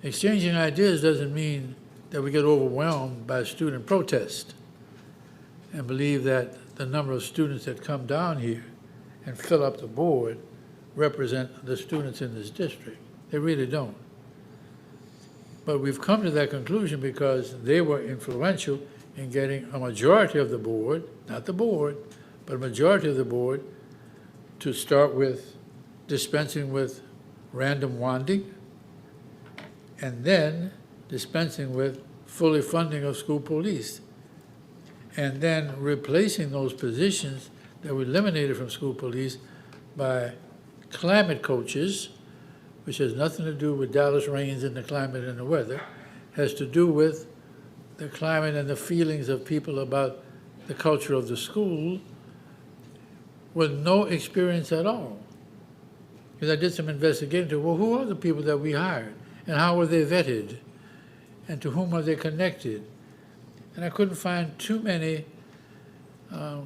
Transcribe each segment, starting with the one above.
Exchanging ideas doesn't mean that we get overwhelmed by student protest and believe that the number of students that come down here and fill up the board represent the students in this district. They really don't. But we've come to that conclusion because they were influential in getting a majority of the board, not the board, but a majority of the board to start with dispensing with random wanding and then dispensing with fully funding of school police and then replacing those positions that were eliminated from school police by climate coaches, which has nothing to do with Dallas rains and the climate and the weather, has to do with the climate and the feelings of people about the culture of the school with no experience at all. Because I did some investigating to, well, who are the people that we hired? And how were they vetted? And to whom are they connected? And I couldn't find too many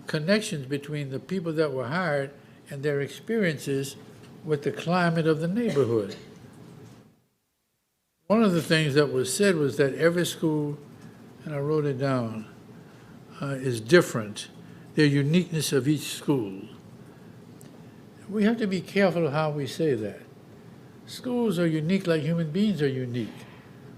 connections between the people that were hired and their experiences with the climate of the neighborhood. One of the things that was said was that every school, and I wrote it down, is different, their uniqueness of each school. We have to be careful of how we say that. Schools are unique like human beings are unique.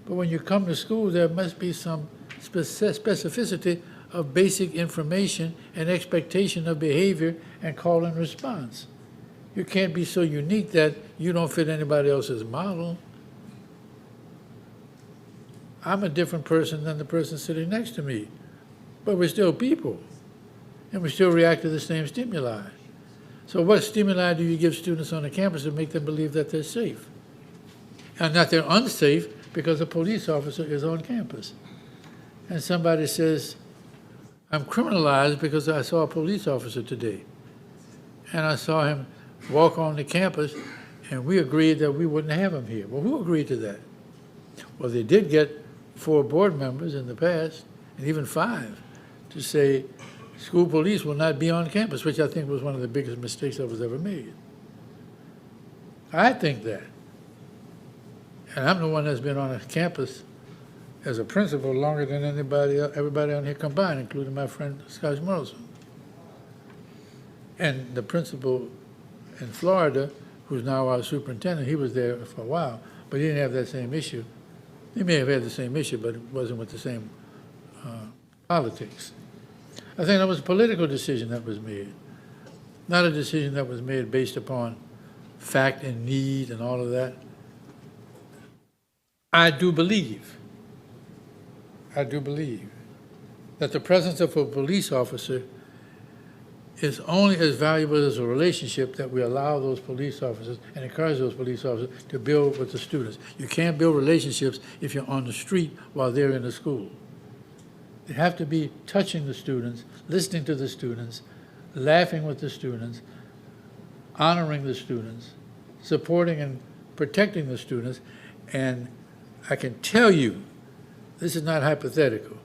But when you come to school, there must be some specificity of basic information and expectation of behavior and call and response. You can't be so unique that you don't fit anybody else's model. I'm a different person than the person sitting next to me, but we're still people, and we still react to the same stimuli. So what stimuli do you give students on the campus to make them believe that they're safe? And that they're unsafe because a police officer is on campus. And somebody says, I'm criminalized because I saw a police officer today. And I saw him walk on the campus, and we agreed that we wouldn't have him here. Well, who agreed to that? Well, they did get 4 board members in the past, and even 5, to say school police will not be on campus, which I think was one of the biggest mistakes that was ever made. I think that. And I'm the one that's been on a campus as a principal longer than everybody on here combined, including my friend Scott Morrison. And the principal in Florida, who's now our superintendent, he was there for a while, but he didn't have that same issue. He may have had the same issue, but it wasn't with the same politics. I think that was a political decision that was made, not a decision that was made based upon fact and need and all of that. I do believe that the presence of a police officer is only as valuable as a relationship that we allow those police officers and encourage those police officers to build with the students. You can't build relationships if you're on the street while they're in the school. They have to be touching the students, listening to the students, laughing with the students, honoring the students, supporting and protecting the students. And I can tell you, this is not hypothetical,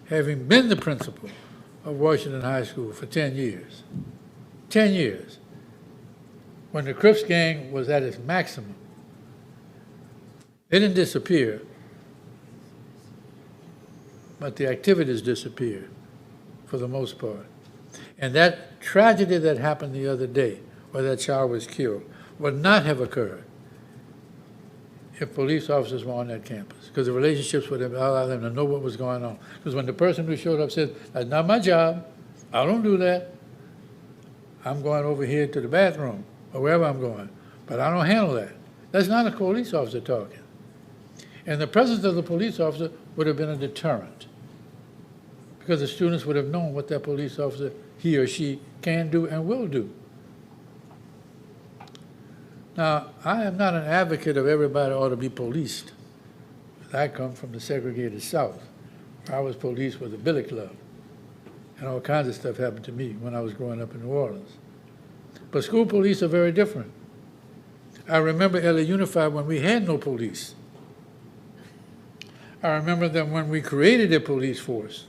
having been the principal of Washington High School for 10 years, when the Crips gang was at its maximum, they didn't disappear, but the activities disappeared for the most part. And that tragedy that happened the other day, where that child was killed, would not have occurred if police officers were on that campus, because the relationships would have allowed them to know what was going on. Because when the person who showed up said, that's not my job, I don't do that, I'm going over here to the bathroom, or wherever I'm going, but I don't handle that. That's not a police officer talking. And the presence of the police officer would have been a deterrent, because the students would have known what that police officer, he or she, can do and will do. Now, I am not an advocate of everybody ought to be policed. I come from the segregated South. I was policed with a billy club, and all kinds of stuff happened to me when I was growing up in New Orleans. But school police are very different. I remember LA Unified when we had no police. I remember that when we created a police force,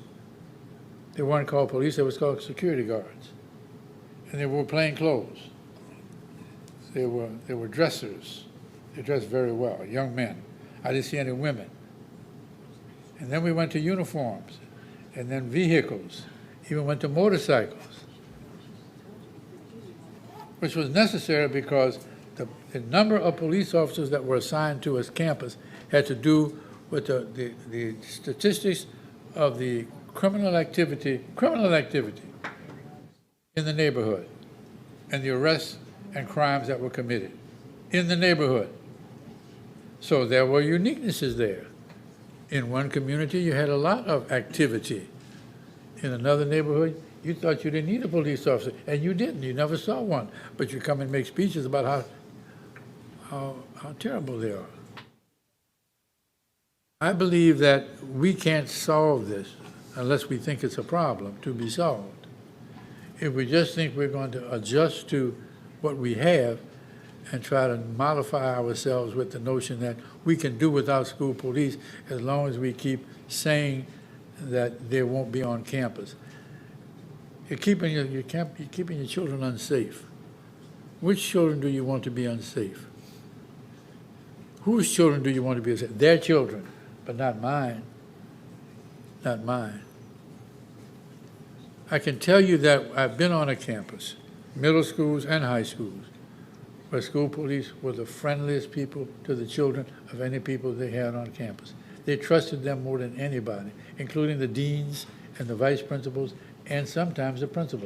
they weren't called police, they was called security guards. And they wore plain clothes. They were dressers. They dressed very well, young men. I didn't see any women. And then we went to uniforms, and then vehicles, even went to motorcycles, which was necessary because the number of police officers that were assigned to us campus had to do with the statistics of the criminal activity in the neighborhood and the arrests and crimes that were committed in the neighborhood. So there were uniquenesses there. In one community, you had a lot of activity. In another neighborhood, you thought you didn't need a police officer, and you didn't. You never saw one. But you come and make speeches about how terrible they are. I believe that we can't solve this unless we think it's a problem to be solved. If we just think we're going to adjust to what we have and try to modify ourselves with the notion that we can do without school police as long as we keep saying that they won't be on campus. You're keeping your children unsafe. Which children do you want to be unsafe? Whose children do you want to be unsafe? Their children, but not mine. Not mine. I can tell you that I've been on a campus, middle schools and high schools, where school police were the friendliest people to the children of any people they had on campus. They trusted them more than anybody, including the deans and the vice principals and sometimes the principal.